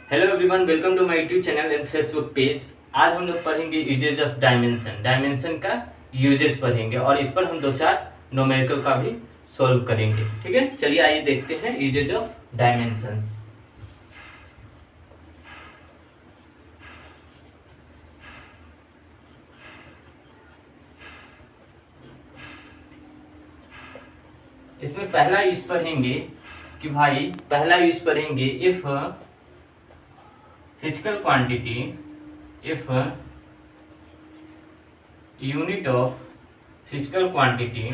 Hello everyone, welcome to my YouTube channel and Facebook page. आज हम लोग पढ़ेंगे यूजेज ऑफ डायमेंशन। डायमेंशन का यूजेज पढ़ेंगे और इस पर हम दो चार न्यूमेरिकल का भी सॉल्व करेंगे। ठीक है, चलिए आइए देखते हैं यूजेज ऑफ डायमेंशंस। इसमें पहला यूज पढ़ेंगे कि भाई पहला यूज पढ़ेंगे if physical quantity, if unit of physical quantity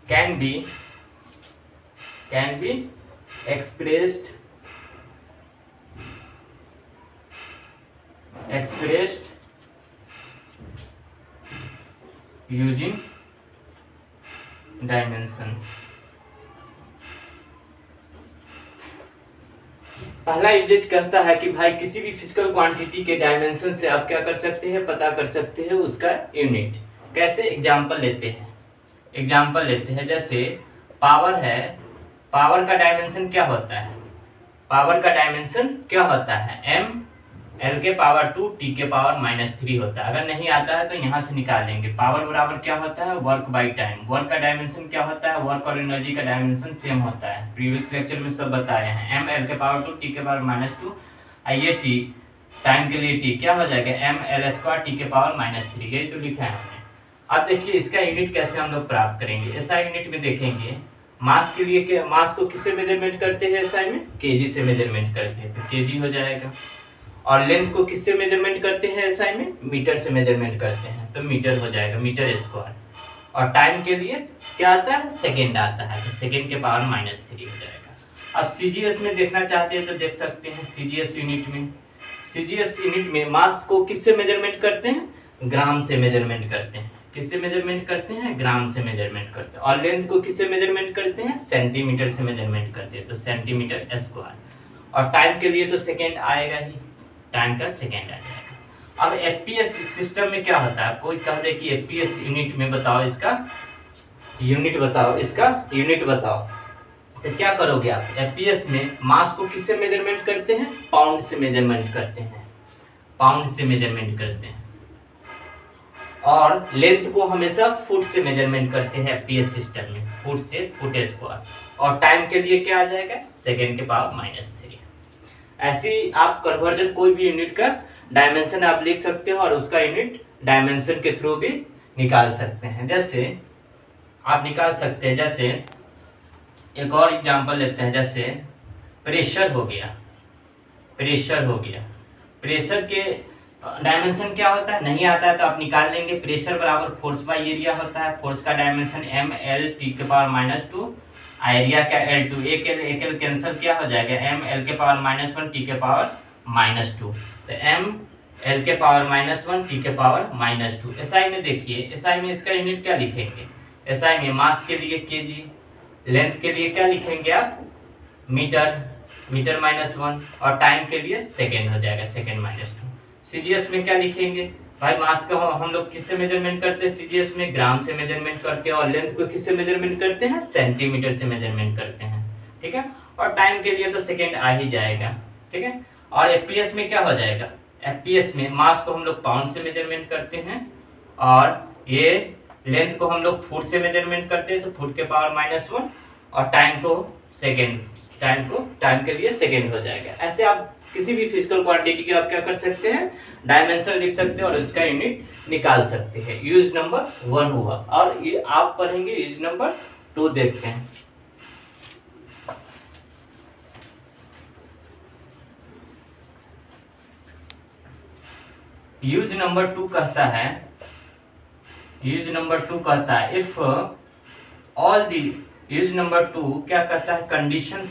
can be expressed using dimension। पहला यूजेज कहता है कि भाई किसी भी फिजिकल क्वांटिटी के डायमेंशन से आप क्या कर सकते हैं, पता कर सकते हैं उसका यूनिट। कैसे? एग्जांपल लेते हैं। जैसे पावर है, पावर का डायमेंशन क्या होता है? एम एल के पावर 2 टी के पावर -3 होता है। अगर नहीं आता है तो यहाँ से निकालेंगे। पावर बराबर क्या होता है? Work by time. वर्क का डायमेंशन क्या होता है? वर्क और एनर्जी का डायमेंशन सेम होता है। प्रीवियस लेक्चर में सब बताए हैं। एम एल के पावर 2 टी के पावर -2, ये टी टाइम के लिए टी क्या हो जाएगा? एम एल स्क्वायर टी के पावर -3। यही तो लिखा है हमने। अब देखिए इसका यूनिट कैसे हम लोग प्राप्त करेंगे। ऐसा यूनिट में देखेंगे मास के लिए, मास को किससे मेजरमेंट करते हैं? एसआई में केजी से मेजरमेंट करते हैं, तो केजी हो जाएगा। और लेंथ को किससे मेजरमेंट करते हैं? एसआई में मीटर से मेजरमेंट करते हैं, तो मीटर हो जाएगा, मीटर स्क्वायर। और टाइम के लिए क्या आता है? सेकेंड आता है, तो सेकेंड के पावर -3 हो जाएगा। अब सीजीएस में देखना चाहते हैं तो देख सकते हैं। सीजीएस यूनिट में मास को किससे मेजरमेंट करते हैं? ग्राम से मेजरमेंट करते हैं। किससे मेजरमेंट करते हैं? ग्राम से मेजरमेंट करते हैं। और लेंथ को किससे मेजरमेंट करते हैं? सेंटीमीटर से मेजरमेंट करते हैं, तो सेंटीमीटर स्क्वायर। और टाइम के लिए तो सेकेंड आएगा ही, टाइम का सेकेंड आ जाएगा। अब एफपीएस सिस्टम में क्या होता है? कोई कह दे कि एफपीएस यूनिट में बताओ, इसका यूनिट बताओ, तो क्या करोगे आप? एफपीएस में मास को किससे मेजरमेंट करते हैं? पाउंड से मेजरमेंट करते हैं। और लेंथ को हमेशा फुट से मेजरमेंट करते हैं एफपीएस सिस्टम में, फुट से फुट स्क्वायर। और टाइम के लिए क्या आ जाएगा? सेकेंड के पावर -3। ऐसी आप कन्वर्जन कोई भी यूनिट का डायमेंशन आप लिख सकते हो और उसका यूनिट डायमेंशन के थ्रू भी निकाल सकते हैं। जैसे आप निकाल सकते हैं, जैसे एक और एग्जांपल लेते हैं। जैसे प्रेशर हो गया। प्रेशर के डायमेंशन क्या होता है? नहीं आता है तो आप निकाल लेंगे। प्रेशर बराबर फोर्स बाई एरिया होता है। फोर्स का डायमेंशन एम एल टी के पावर -2, एरिया का L2, एक एल कैंसिल क्या हो जाएगा? एम एल के पावर -1 टी के पावर -2, तो एम एल के पावर -1 टी के पावर -2। एसआई में देखिए, एसआई में इसका यूनिट क्या लिखेंगे? एसआई में मास के लिए केजी, लेंथ के लिए क्या लिखेंगे आप? मीटर -1, और टाइम के लिए सेकेंड हो जाएगा, सेकेंड -2। सीजीएस में क्या लिखेंगे? भाई मास का हम लोग किससे मेजरमेंट करते हैं? सीजीएस में ग्राम से मेजरमेंट करते हैं। और लेंथ को किससे मेजरमेंट करते हैं? सेंटीमीटर से मेजरमेंट करते हैं। ठीक है, और टाइम के लिए तो सेकेंड आ ही जाएगा। ठीक है, और एफपीएस में क्या हो जाएगा? एफपीएस में मास को हम लोग पाउंड से मेजरमेंट करते हैं, और ये लेंथ को हम लोग फुट से मेजरमेंट करते हैं, तो फुट के पावर -1, और टाइम को सेकेंड, टाइम के लिए सेकेंड हो जाएगा। ऐसे आप किसी भी फिजिकल क्वांटिटी के आप क्या कर सकते हैं? डायमेंशन लिख सकते हैं और उसका यूनिट निकाल सकते हैं। यूज नंबर 1 हुआ, और ये आप पढ़ेंगे यूज नंबर 2। देखते हैं। यूज नंबर 2 कहता है if all the, use number 2 क्या कहता है? Condition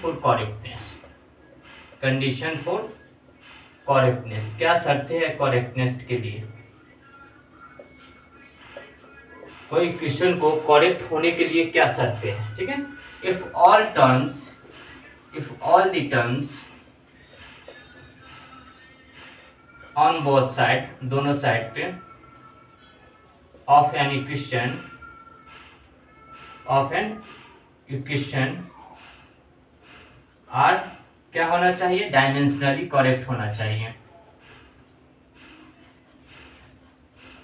for correctness. क्या शर्तें है करेक्टनेस के लिए? कोई क्वेश्चन को करेक्ट होने के लिए क्या शर्तें हैं? ठीक है, if all the terms on both side, दोनों साइड पे, of an equation of an equation are क्या होना चाहिए, डायमेंशनली करेक्ट होना चाहिए,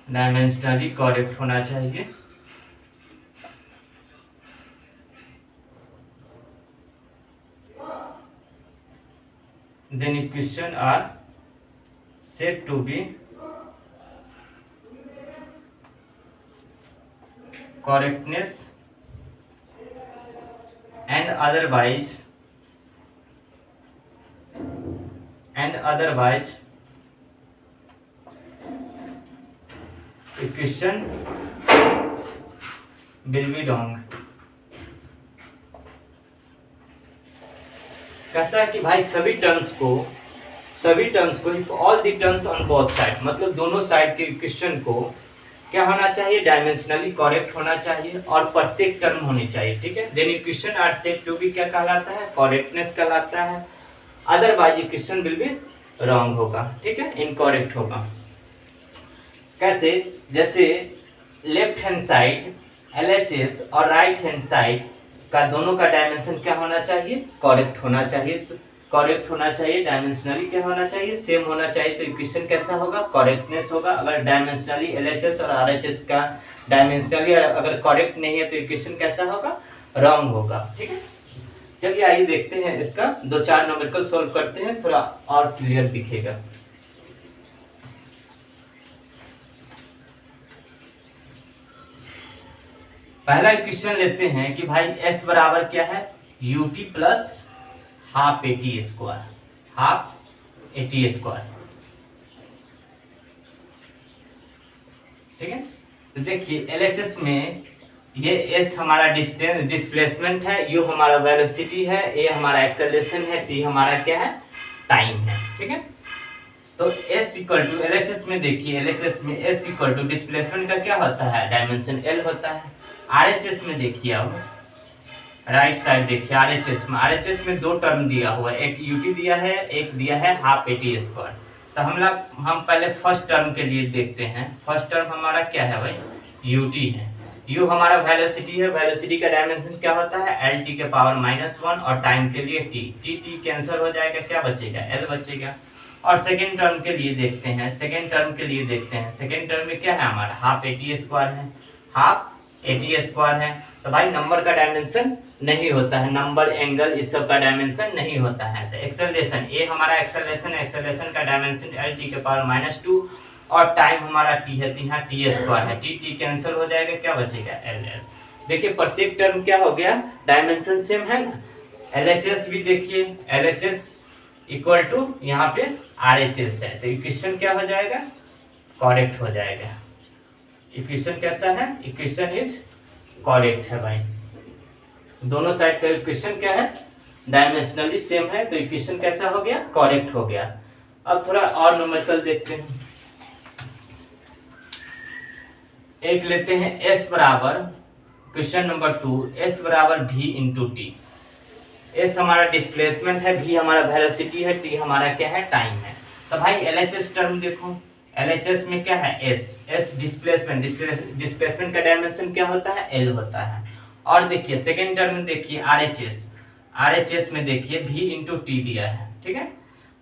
डायमेंशनली करेक्ट होना चाहिए। Then equation are said to be correctness and otherwise equation will be wrong। कहता है कि भाई सभी टर्म्स को if all the terms on both side, मतलब दोनों साइड के इक्वेशन को क्या होना चाहिए, डायमेंशनली करेक्ट होना चाहिए और प्रत्येक टर्म होनी चाहिए, ठीक है। Then equation are said to be क्या कहलाता है, करेक्टनेस कहलाता है। Otherwise equation will be wrong होगा, ठीक है, इनकरेक्ट होगा। कैसे, जैसे लेफ्ट हैंड साइड LHS और राइट हैंड साइड का दोनों का डायमेंशन क्या होना चाहिए, करेक्ट होना चाहिए। तो करेक्ट होना चाहिए, डायमेंशनली क्या होना चाहिए, सेम होना चाहिए। तो इक्वेशन कैसा होगा, करेक्टनेस होगा। अगर डायमेंशनली LHS और RHS का डायमेंशनली अगर करेक्ट नहीं है तो इक्वेशन कैसा होगा, रॉन्ग होगा, ठीक है। चलिए आइए देखते हैं इसका 2-4 न्यूमेरिकल सॉल्व करते हैं, थोड़ा और क्लियर दिखेगा। पहला इक्वेशन लेते हैं कि भाई S बराबर क्या है, UT plus half AT square, half AT square, ठीक है। तो देखिए LHS में ये S हमारा डिस्टेंस डिस्प्लेसमेंट है, U हमारा वेलोसिटी है, A हमारा एक्सेलरेशन है, T हमारा क्या है, टाइम है, ठीक है। तो S इक्वल टू LHS में देखिए, LHS में S इक्वल टू डिस्प्लेसमेंट का क्या होता है, डायमेंशन L होता है। RHS में देखिए, अब राइट साइड देखिए, RHS में दो टर्म दिया हुआ है, एक UT दिया है, एक दिया है हाफ AT स्क्वायर। तो हम पहले फर्स्ट टर्म के लिए देखते हैं। फर्स्ट टर्म हमारा क्या है भाई, UT है। U हमारा वेलोसिटी है, वेलोसिटी का डायमेंशन क्या होता है, LT के पावर -1 और टाइम के लिए T कैंसिल हो जाएगा, क्या बचेगा, L बचेगा। और सेकेंड टर्म के लिए देखते हैं, सेकेंड टर्म में क्या है हमारा, हाफ AT स्क्वायर है, हाफ AT स्क्वायर है। तो भाई नंबर का डायमेंशन नहीं होता है, नंबर एंगल इस सब का डायमेंशन नहीं होता है। तो एक्सेलरेशन A हमारा एक्सेलरेशन का डायमेंशन LT के पावर -2 और टाइम हमारा T है, तो यहाँ T स्क्वायर है, T कैंसिल हो जाएगा, क्या बचेगा, LL। देखिए प्रत्येक टर्म क्या हो गया, डायमेंशन सेम है ना। LHS भी देखिए, LHS इक्वल टू यहाँ पे RHS है, तो इक्वेशन क्या हो जाएगा, करेक्ट हो जाएगा। इक्वेशन कैसा है, इक्वेशन इज करेक्ट है भाई। दोनों साइड का इक्वेशन क्या है, डायमेंशनली सेम है, तो इक्वेशन कैसा हो गया, करेक्ट हो गया। अब थोड़ा और न्यूमेरिकल देखते हैं। एक लेते हैं S बराबर, क्वेश्चन नंबर 2, S बराबर V इंटू टी। S हमारा डिस्प्लेसमेंट है, V हमारा वेलोसिटी है, T हमारा क्या है, टाइम है। तो भाई LHS टर्म देखो, LHS में क्या है, S डिस्प्लेसमेंट का डायमेंशन क्या होता है, L होता है। और देखिए सेकेंड टर्म में देखिए RHS में देखिए V इंटू टी दिया है, ठीक है,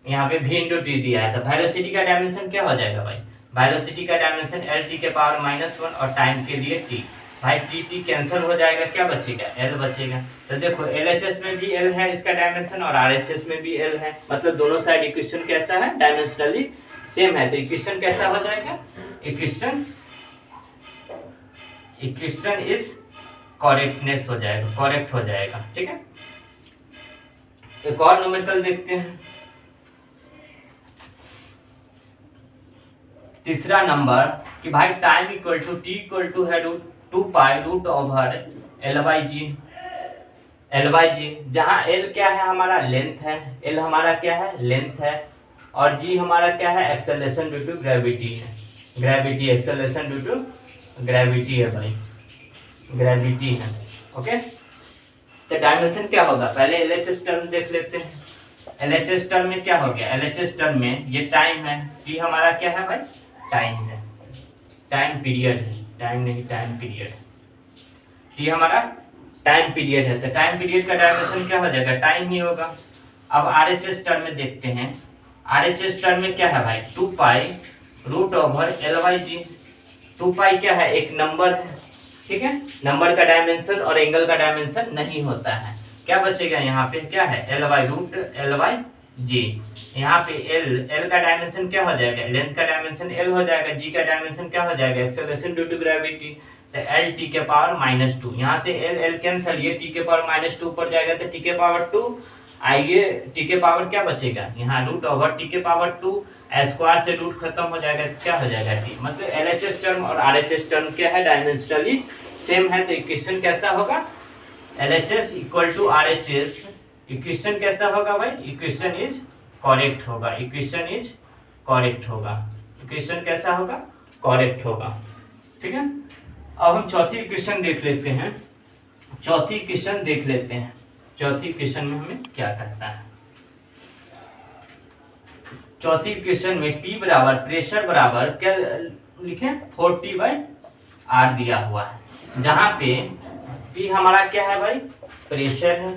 यहाँ पे V इंटू टी दिया है। तो वेलोसिटी का डायमेंशन क्या हो जाएगा भाई, वेलोसिटी का डायमेंशन LT के पावर -1 और टाइम के लिए T। भाई T कैंसिल हो जाएगा, क्या बचेगा, L बचेगा। तो देखो LHS में भी L है इसका डायमेंशन और RHS में भी L है, मतलब दोनों साइड इक्वेशन कैसा है, डायमेंशनली सेम है। तो इक्वेशन कैसा हो जाएगा, इक्वेशन इज करेक्टनेस हो जाएगा, करेक्ट हो जाएगा, ठीक है। एक और न्यूमेरिकल देखते हैं। तीसरा नंबर कि भाई time equal to T equal to है 2 pi root over L by g, जहाँ L क्या है हमारा, लेंथ है, L हमारा क्या है, लेंथ है, और G हमारा क्या है, एक्सेलरेशन ड्यू टू ग्रेविटी है, एक्सेलरेशन ड्यू टू ग्रेविटी है भाई, ग्रेविटी है, ओके। तो डायमेंशन क्या होगा, पहले LHS टर्म देख लेते हैं। LHS टर्म में क्या हो गया, LHS टर्म में ये टाइम है, T हमारा क्या है भाई, टाइम है, टाइम पीरियड है, टाइम नहीं टाइम पीरियड, T हमारा टाइम पीरियड है, तो टाइम पीरियड का डायमेंशन क्या हो जाएगा, टाइम ही होगा। अब आरएचएस टर्म में देखते हैं, आरएचएस टर्म में क्या है भाई, 2 pi root over l by g. 2 pi क्या है, एक नंबर है, ठीक है, नंबर का डायमेंशन और एंगल का डायमेंशन नहीं होता है। क्या बचेगा यहाँ पे, क्या है, l by root l by g. यहाँ पे एल का डायमेंशन क्या हो जाएगा, लेंथ का डायमेंशन एल हो जाएगा, जी का डायमेंशन क्या हो जाएगा, एक्सेलरेशन ड्यू टू ग्रेविटी, तो एल टी के पावर -2। यहाँ से एल कैंसिल, ये टी के पावर -2 ऊपर जाएगा तो टी के पावर 2, आइए टी के पावर क्या बचेगा, यहाँ रूट ओवर टी के पावर 2, स्क्वायर से रूट खत्म हो जाएगा, क्या हो जाएगा टी। मतलब एलएचएस टर्म और आरएचएस टर्म क्या है, डायमेंशनली सेम है। तो इक्वेशन कैसा होगा, LHS equal to RHS, equation कैसा होगा भाई, इक्वेशन इज करेक्ट होगा, इक्वेशन इज करेक्ट होगा, इक्वेशन कैसा होगा, करेक्ट होगा, ठीक है। अब हम चौथी इक्वेशन देख लेते हैं, चौथी इक्वेशन देख लेते हैं, चौथी इक्वेशन में हमें क्या करता है। चौथी इक्वेशन में P बराबर प्रेशर बराबर क्या लिखे, 40/R दिया हुआ है, जहां पे P हमारा क्या है भाई, प्रेशर है,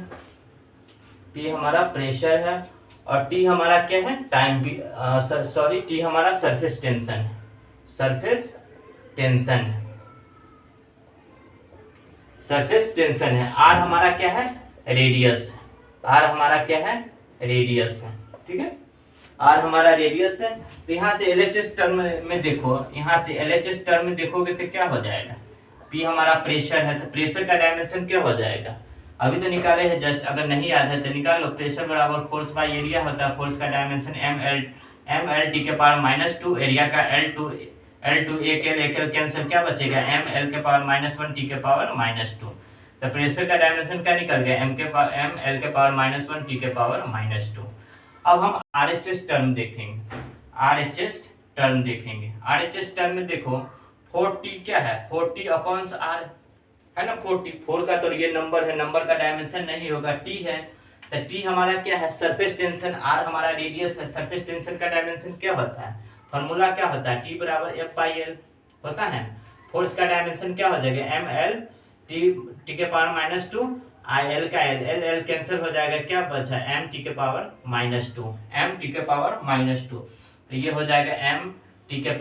P हमारा प्रेशर है, और T हमारा क्या है, टाइम, सॉरी T हमारा सरफेस टेंशन है, सरफेस टेंशन है, सरफेस टेंशन है। R हमारा क्या है, रेडियस, R हमारा क्या है, रेडियस है, ठीक है, R हमारा रेडियस है। तो यहाँ से LHS टर्म में देखो, यहाँ से LHS टर्म में देखोगे तो क्या हो जाएगा, P हमारा प्रेशर है, तो प्रेशर का डायमेंशन क्या हो जाएगा, अभी तो निकाले हैं जस्ट, अगर नहीं याद है तो निकालो। प्रेशर बराबर फोर्स बाय एरिया होता है, फोर्स का डायमेंशन एम एल टी के पावर -2, एरिया का L2 एक एल कैंसिल, क्या बचेगा, एम एल के पावर -1 टी के पावर -2। तो प्रेशर का डायमेंशन क्या निकल गया, एम एल के पावर -1 टी के पावर -2। अब हम आरएचएस टर्म देखेंगे, आरएचएस टर्म देखेंगे। आरएचएस टर्म में देखो 40 क्या है, 40/R है ना, 44 का तो ये नंबर है, नंबर का डायमेंशन नहीं होगा, टी है, तो टी हमारा क्या है, सरफेस टेंशन, आर हमारा रेडियस है, सरफेस टेंशन का डायमेंशन क्या होता है, फॉर्मूला क्या होता है, टी बराबर F/L होता है। फोर्स का डायमेंशन क्या हो जाएगा, एम एल टी के पावर -2, आई एल का एल कैंसिल हो जाएगा, क्या बचा, एम टी के पावर -2, एम टी के पावर -2, तो ये हो जाएगा एम टी के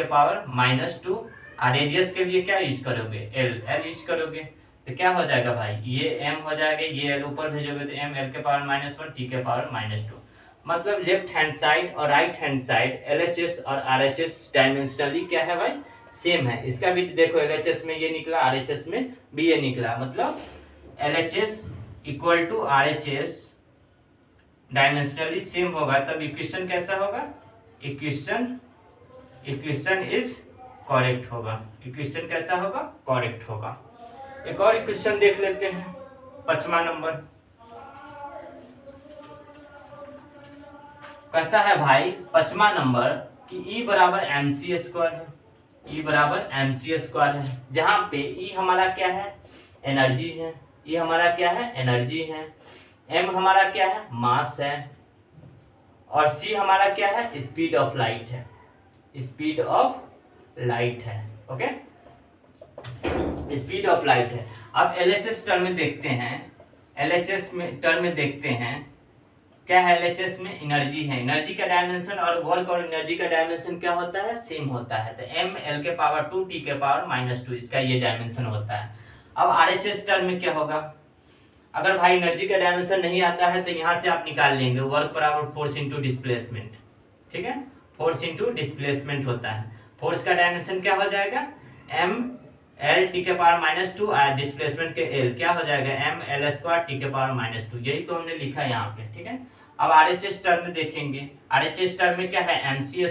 पावर -2। और रेडियस के लिए क्या यूज करोगे, एल यूज करोगे, तो क्या हो जाएगा भाई, ये एम हो जाएगा, ये एल ऊपर भेजोगे तो एम एल के पावर -1 टी के पावर -2। मतलब लेफ्ट हैंड साइड और राइट हैंड साइड एलएचएस और आरएचएस डायमेंशनली क्या है भाई, सेम है। इसका भी देखो, एलएचएस में ये निकला, आरएचएस में भी ये निकला, मतलब LHS equal to RHS dimensionally same होगा, तब इक्वेशन कैसा होगा, इक्वेशन इज करेक्ट होगा, इक्वेशन कैसा होगा, करेक्ट होगा। एक और इक्वेशन देख लेते हैं, 5वां नंबर कहता है भाई, 5वां नंबर कि E बराबर mc² है, E बराबर mc² है, जहां पे E हमारा क्या है, एनर्जी है, E हमारा क्या है, एनर्जी है, M हमारा क्या है, मास है, और C हमारा क्या है, स्पीड ऑफ लाइट है, स्पीड ऑफ लाइट है, ओके, स्पीड ऑफ लाइट है। अब एलएचएस टर्म में देखते हैं, एलएचएस में टर्म में देखते हैं क्या है, एलएचएस में एनर्जी है, एनर्जी का डायमेंशन और वर्क और एनर्जी का डायमेंशन क्या होता है, सेम होता है, तो एम एल के पावर 2 टी के पावर -2 इसका ये डायमेंशन होता है। अब आरएचएस टर्म में क्या होगा, अगर भाई एनर्जी का डायमेंशन नहीं आता है तो यहाँ से आप निकाल लेंगे, वर्क बराबर फोर्स इंटू डिस्प्लेसमेंट, ठीक है, फोर्स इंटू डिस्प्लेसमेंट होता है। फोर्स का डायमेंशन क्या हो जाएगा, एम एल टी के पावर -2 और डिस्प्लेसमेंट के एल क्या हो जाएगा, एम एल स्क्वायर टी के पावर -2, यही तो हमने लिखा है यहाँ पे, ठीक है। अब आरएचएस टर्म में देखेंगे, आरएचएस टर्म में क्या है, mc²,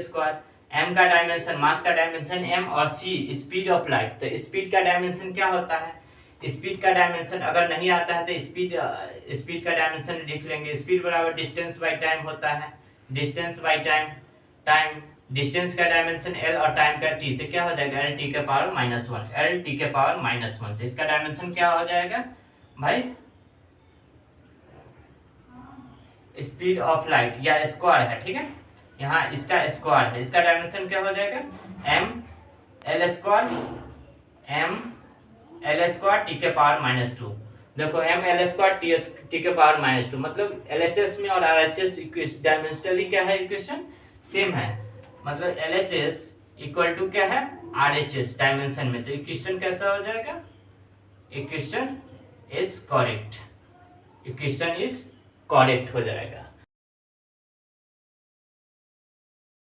m का डायमेंशन, मास का डायमेंशन m, और c स्पीड ऑफ लाइट, तो स्पीड का डायमेंशन क्या होता है, स्पीड का डायमेंशन अगर नहीं आता है तो स्पीड का डायमेंशन लिख लेंगे, स्पीड बराबर डिस्टेंस बाय टाइम होता है, डिस्टेंस बाय टाइम, डिस्टेंस का डायमेंशन l और टाइम का t, तो क्या हो जाएगा, l t के पावर -1, l t के पावर -1, तो इसका डायमेंशन क्या हो जाएगा भाई, स्पीड ऑफ लाइट या स्क्वायर है, ठीक है, यहाँ इसका स्क्वायर है, इसका डायमेंशन क्या हो जाएगा, m l square m L square T के पावर -2। देखो m एल स्क्वायर टी के पावर -2 मतलब LHS में और RHS डायमेंशनली क्या है, इक्वेशन सेम है। मतलब LHS इक्वल टू क्या है, RHS डायमेंशन में। तो इक्वेशन कैसा हो जाएगा, equation is correct, equation is correct हो जाएगा।